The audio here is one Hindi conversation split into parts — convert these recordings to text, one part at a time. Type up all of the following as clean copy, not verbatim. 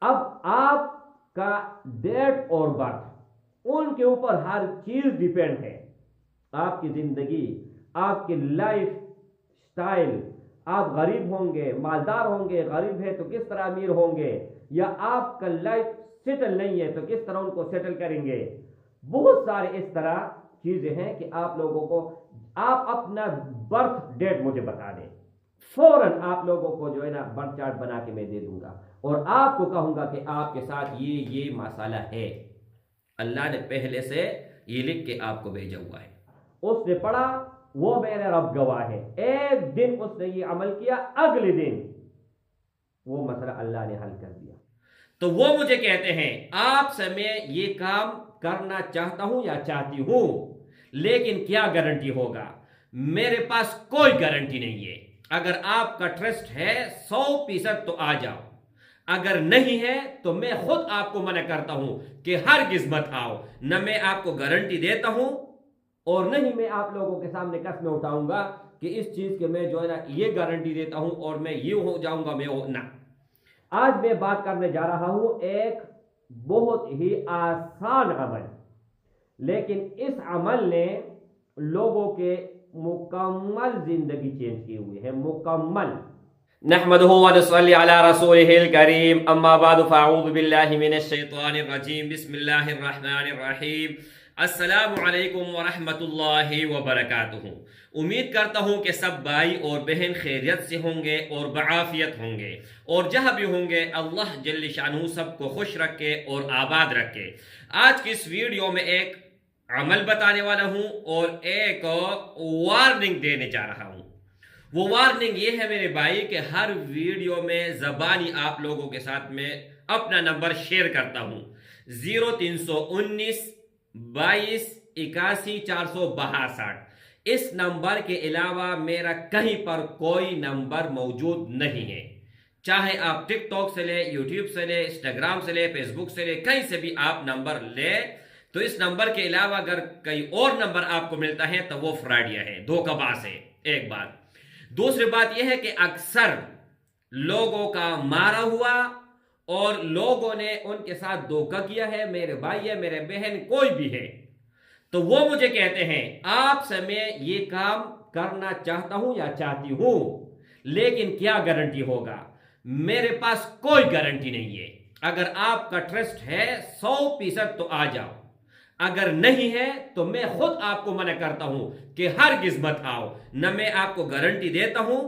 अब आपका डेट और बर्थ, उनके ऊपर हर चीज डिपेंड है। आपकी जिंदगी, आपकी लाइफ स्टाइल, आप गरीब होंगे, मालदार होंगे, गरीब है तो किस तरह अमीर होंगे, या आपका लाइफ सेटल नहीं है तो किस तरह उनको सेटल करेंगे। बहुत सारे इस तरह चीजें हैं कि आप लोगों को, आप अपना बर्थ डेट मुझे बता दें, फौरन आप लोगों को जो है ना बर्थ चार्ट बना के मैं दे दूंगा और आपको कहूंगा कि आपके साथ ये मसाला है। अल्लाह ने पहले से ये लिख के आपको भेजा हुआ है। उसने पढ़ा, वो मेरे रब गवाह है, एक दिन उसने ये अमल किया, अगले दिन वो मसला अल्लाह ने हल कर दिया। तो वो मुझे कहते हैं आपसे मैं ये काम करना चाहता हूं या चाहती हूं, लेकिन क्या गारंटी होगा? मेरे पास कोई गारंटी नहीं है। अगर आपका ट्रस्ट है 100% तो आ जाओ, अगर नहीं है तो मैं खुद आपको मना करता हूं कि हरगिज मत आओ। न मैं आपको गारंटी देता हूं और नहीं मैं आप लोगों के सामने कस्में उठाऊंगा कि इस चीज के मैं जो है ना ये गारंटी देता हूं और मैं ये हो जाऊंगा, मैं हो ना। आज मैं बात करने जा रहा हूं एक बहुत ही आसान अमल, लेकिन इस अमल ने लोगों के मुकम्मल जिंदगी चेंज की हुई है, मुकम्मल। नहमदुहु व नसल्ली अला रसूलिहिल करीम, अम्मा बाद फ़अऊज़ु बिल्लाहि मिनश शैतानिर रजीम, बिस्मिल्लाहिर रहमानिर रहीम। अस्सलामु अलैकुम व रहमतुल्लाहि व बरकातुहू। उम्मीद करता हूँ कि सब भाई और बहन खैरियत से होंगे और बआफियत होंगे, और जहाँ भी होंगे अल्लाह जल्ल शानहू सबको खुश रखे और आबाद रखे। आज की इस वीडियो में एक अमल बताने वाला हूँ और एक वार्निंग देने जा रहा हूँ। वो वार्निंग ये है मेरे भाई कि हर वीडियो में ज़बानी आप लोगों के साथ में अपना नंबर शेयर करता हूँ 0319 22 81 462। इस नंबर के अलावा मेरा कहीं पर कोई नंबर मौजूद नहीं है। चाहे आप टिकटॉक से ले, यूट्यूब से ले, इंस्टाग्राम से ले, फेसबुक से ले, कहीं से भी आप नंबर ले, तो इस नंबर के अलावा अगर कई और नंबर आपको मिलता है तो वो फ्रॉडिया है, धोखाबाज है। एक बात। दूसरी बात यह है कि अक्सर लोगों का मारा हुआ और लोगों ने उनके साथ धोखा किया है, मेरे भाई है, मेरे बहन, कोई भी है, तो वो मुझे कहते हैं आपसे मैं ये काम करना चाहता हूं या चाहती हूं, लेकिन क्या गारंटी होगा? मेरे पास कोई गारंटी नहीं है। अगर आपका ट्रस्ट है 100% तो आ जाओ, अगर नहीं है तो मैं खुद आपको मना करता हूं कि हरगिज मत आओ। न मैं आपको गारंटी देता हूं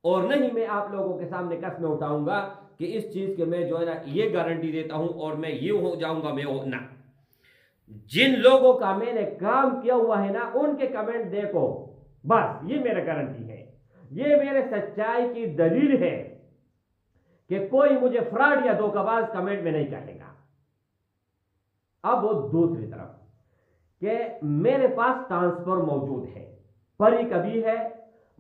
और नहीं मैं आप लोगों के सामने कस्में उठाऊंगा कि इस चीज के मैं जो है ना ये गारंटी देता हूं और मैं ये हो जाऊंगा, मैं हो ना। जिन लोगों का मैंने काम किया हुआ है ना, उनके कमेंट देखो, बस ये मेरा गारंटी है, ये मेरे सच्चाई की दलील है कि कोई मुझे फ्रॉड या धोखाबाज कमेंट में नहीं कहेगा। अब वो दूसरी तरफ कि मेरे पास ट्रांसफर मौजूद है, परी कभी है,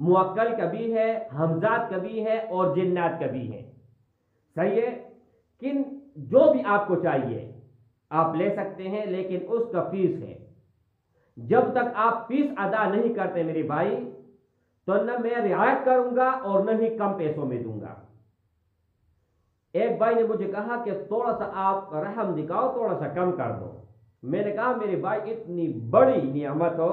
मुअक्कल कभी है, हमजात कभी है और जिन्नात कभी है। सही है कि जो भी आपको चाहिए आप ले सकते हैं, लेकिन उसका फीस है। जब तक आप फीस अदा नहीं करते मेरे भाई, तो न मैं रियायत करूंगा और न ही कम पैसों में दूंगा। एक भाई ने मुझे कहा कि थोड़ा सा आप रहम दिखाओ, थोड़ा सा कम कर दो। मैंने कहा मेरे भाई इतनी बड़ी नियामत हो,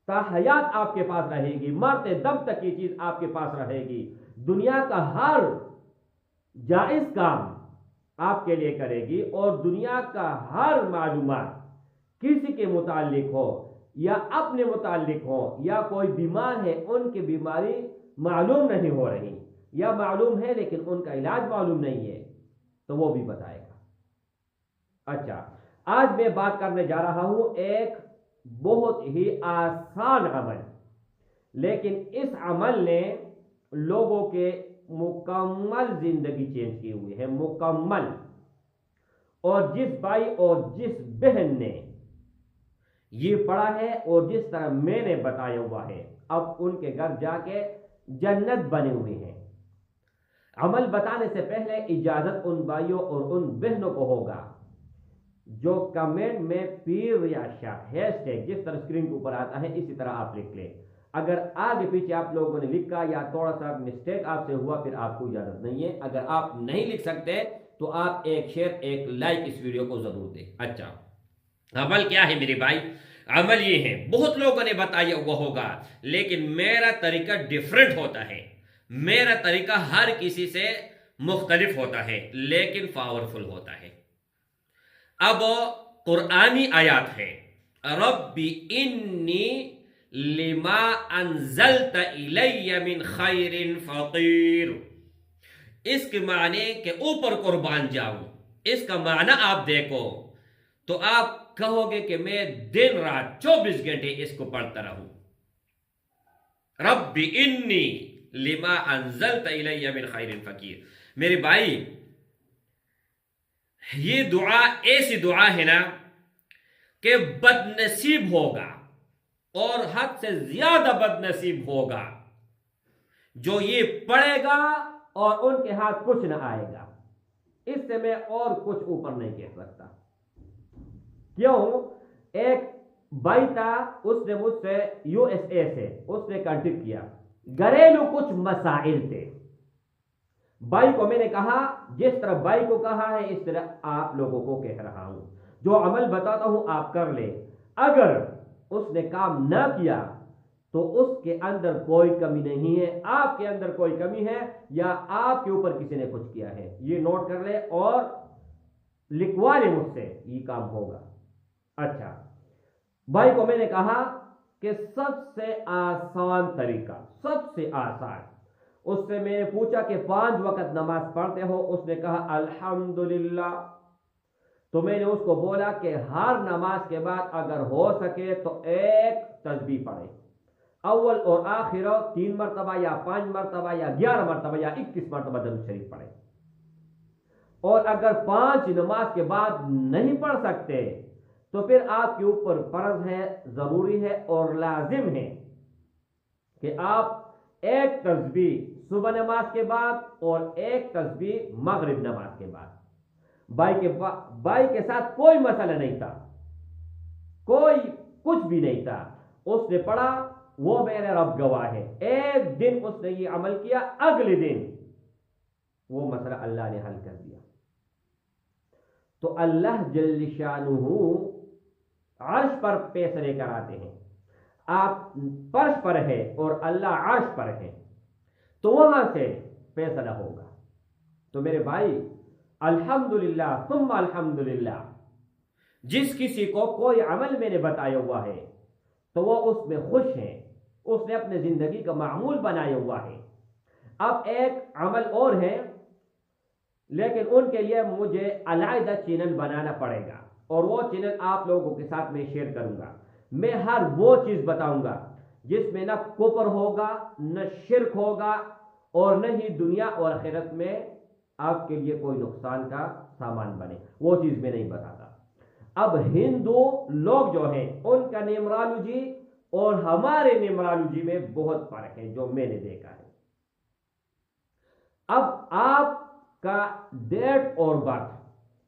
ताहयात आपके पास रहेगी, मरते दम तक ये चीज आपके पास रहेगी। दुनिया का हर जायज काम आपके लिए करेगी और दुनिया का हर मालूमात किसी के मुतालिक हो या अपने मुतालिक हो, या कोई बीमार है उनकी बीमारी मालूम नहीं हो रही, या मालूम है लेकिन उनका इलाज मालूम नहीं है, तो वो भी बताएगा। अच्छा, आज मैं बात करने जा रहा हूं एक बहुत ही आसान अमल, लेकिन इस अमल ने लोगों के मुकम्मल जिंदगी चेंज की हुई है, मुकम्मल। और जिस भाई और जिस बहन ने ये पढ़ा है और जिस तरह मैंने बताया हुआ है, अब उनके घर जाके जन्नत बनी हुई है। अमल बताने से पहले इजाजत उन भाइयों और उन बहनों को होगा जो कमेंट में पीर या शाह हैशटैग जिस तरह स्क्रीन के ऊपर आता है इसी तरह आप लिख लें। अगर आगे पीछे आप लोगों ने लिखा या थोड़ा सा मिस्टेक आपसे हुआ, फिर आपको इजाजत नहीं है। अगर आप नहीं लिख सकते तो आप एक शेयर एक लाइक इस वीडियो को जरूर दें। अच्छा, अमल क्या है मेरे भाई? अमल ये है, बहुत लोगों ने बताया हुआ होगा, लेकिन मेरा तरीका डिफरेंट होता है। मेरा तरीका हर किसी से मुख्तलिफ होता है, लेकिन पावरफुल होता है। अब कुरानी आयात है, रब्बी इन्नी लिमा अनजलत इलैया मिन खैरिन फकीर। इसके माने के ऊपर कुर्बान जाऊं, इसका माना आप देखो तो आप कहोगे कि मैं दिन रात 24 घंटे इसको पढ़ता रहूं। रब्बी इन्नी लिमा अनजलत इलैया मिन खैरिन फकीर। मेरे भाई, ये दुआ ऐसी दुआ है ना कि बदनसीब होगा और हद से ज्यादा बदनसीब होगा जो ये पढ़ेगा और उनके हाथ कुछ ना आएगा। इससे मैं और कुछ ऊपर नहीं कह सकता। क्यों? एक भाई था, उसने मुझसे यूएसए से उसने कांटेक्ट किया, घरेलू कुछ मसाइल थे। भाई को मैंने कहा, जिस तरह भाई को कहा है इस तरह आप लोगों को कह रहा हूं, जो अमल बताता हूं आप कर ले। अगर उसने काम ना किया तो उसके अंदर कोई कमी नहीं है, आपके अंदर कोई कमी है या आपके ऊपर किसी ने कुछ किया है। ये नोट कर ले और लिखवा ले मुझसे, ये काम होगा। अच्छा, भाई को मैंने कहा कि सबसे आसान तरीका, सबसे आसान। उससे मैंने पूछा कि 5 वक्त नमाज पढ़ते हो? उसने कहा अल्हम्दुलिल्लाह। तो मैंने उसको बोला कि हर नमाज के बाद अगर हो सके तो एक तस्बीह पढ़े, अव्वल और आखिर 3 मरतबा या 5 मरतबा या 11 मरतबा या 21 मरतबा दरूद शरीफ पढ़े। और अगर 5 नमाज के बाद नहीं पढ़ सकते तो फिर आपके ऊपर फर्ज है, जरूरी है और लाजिम है कि आप एक तस्बीह सुबह नमाज के बाद और एक तस्बीह मगरिब नमाज के बाद। भाई के साथ कोई मसला नहीं था, कोई कुछ भी नहीं था। उसने पढ़ा, वो मेरे रब गवाह है। एक दिन उसने ये अमल किया, अगले दिन वो मसला अल्लाह ने हल कर दिया। तो अल्लाह जल्ल शानुहु अर्श पर फैसले कराते हैं। आप फर्श पर है और अल्लाह अर्श पर है, तो वहां से फैसला होगा। तो मेरे भाई, अल्हम्दुलिल्लाह सुम्मा अल्हम्दुलिल्लाह, जिस किसी को कोई अमल मैंने बताया हुआ है तो वो उसमें खुश है, उसने अपने जिंदगी का मामूल बनाया हुआ है। अब एक अमल और है, लेकिन उनके लिए मुझे अलग चैनल बनाना पड़ेगा और वो चैनल आप लोगों के साथ मैं शेयर करूंगा। मैं हर वो चीज बताऊंगा जिसमें न कुफर होगा, न शिर्क होगा और न ही दुनिया और आखिरत में आपके लिए कोई नुकसान का सामान बने। वो चीज मैं नहीं बताता। अब हिंदू लोग जो हैं उनका न्यूमरोलॉजी और हमारे न्यूमरोलॉजी में बहुत फर्क है, जो मैंने देखा है। अब आपका डेट और बर्थ,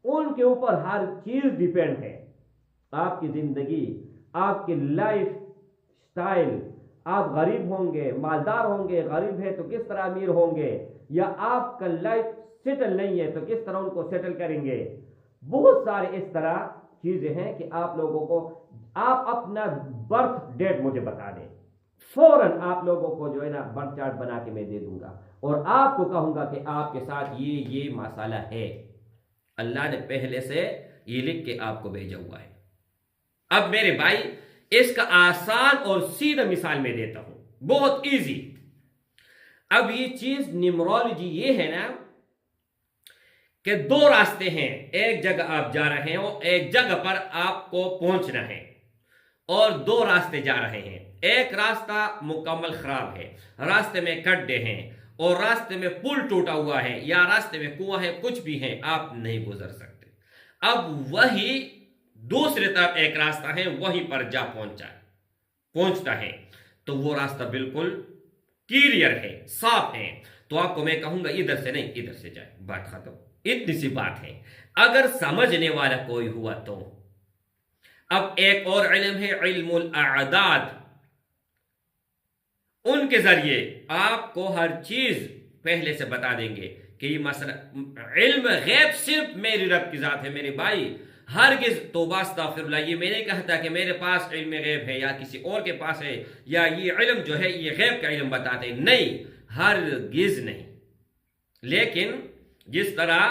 उनके ऊपर हर चीज डिपेंड है। आपकी जिंदगी, आपकी लाइफ स्टाइल, आप गरीब होंगे, मालदार होंगे, गरीब है तो किस तरह अमीर होंगे, या आपका लाइफ सेटल नहीं है तो किस तरह उनको सेटल करेंगे। बहुत सारे इस तरह चीजें हैं कि आप लोगों को, आप अपना बर्थ डेट मुझे बता दें, फौरन आप लोगों को जो है ना बर्थ चार्ट बना के मैं दे दूंगा और आपको कहूंगा कि आपके साथ ये मसाला है। अल्लाह ने पहले से ये लिख के आपको भेजा हुआ है। अब मेरे भाई, इसका आसान और सीधा मिसाल मैं देता हूं, बहुत इजी। अब ये चीज न्यूमरोलॉजी ये है ना कि 2 रास्ते हैं। एक जगह आप जा रहे हो, एक जगह पर आपको पहुंचना है, और 2 रास्ते जा रहे हैं। एक रास्ता मुकम्मल खराब है, रास्ते में गड्ढे हैं और रास्ते में पुल टूटा हुआ है या रास्ते में कुआं है, कुछ भी है, आप नहीं गुजर सकते। अब वही दूसरी तरफ एक रास्ता है, वहीं पर जा पहुंचता है, तो वो रास्ता बिल्कुल क्लियर है, साफ है। तो आपको मैं कहूंगा इधर से नहीं, इधर से जाए, बात खत्म। इतनी सी बात है, अगर समझने वाला कोई हुआ तो। अब एक और इल्म है, इल्मुल आदाद। उनके जरिए आपको हर चीज पहले से बता देंगे कि ये मसला इल्म गैब सिर्फ मेरी रब की ज़ात है मेरे भाई। हरगिज़ तौबा अस्तगफिरुल्लाह, ये मैं नहीं कहता कि मेरे पास इल्म गैब है या किसी और के पास है या ये इल्म जो है ये गैब का इल्म बताते हैं, नहीं, हरगिज़ नहीं। लेकिन जिस तरह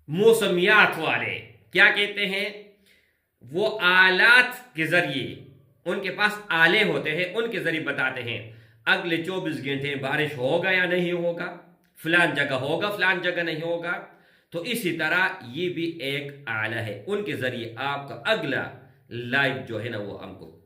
मौसमियात वाले क्या कहते हैं, वो आलात के जरिए, उनके पास आले होते हैं, उनके जरिए बताते हैं अगले 24 घंटे बारिश होगा या नहीं होगा, फलान जगह होगा फलान जगह नहीं होगा। तो इसी तरह ये भी एक आला है, उनके जरिए आपका अगला लाइफ जो है ना वो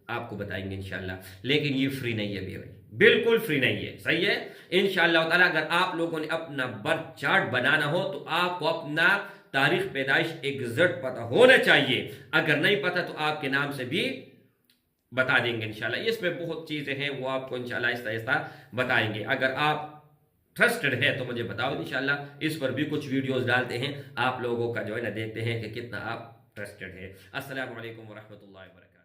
आपको बताएंगे इंशाल्लाह। लेकिन ये फ्री नहीं है भाई, बिल्कुल फ्री नहीं है, सही है। इंशाल्लाह ताला अगर आप लोगों ने अपना बर्थ चार्ट बनाना हो तो आपको अपना तारीख पैदाइश एग्जैक्ट पता होना चाहिए। अगर नहीं पता तो आपके नाम से भी बता देंगे इंशाल्लाह। इसमें बहुत चीज़ें हैं, वो आपको इंशाल्लाह आहिस्ता आहिस्ता बताएंगे। अगर आप ट्रस्टेड है तो मुझे बताओ इंशाल्लाह। इस पर भी कुछ वीडियोस डालते हैं, आप लोगों का जो है ना देखते हैं कि कितना आप ट्रस्टेड है। अस्सलामु अलैकुम वरहमतुल्लाहि वबरकातुहू।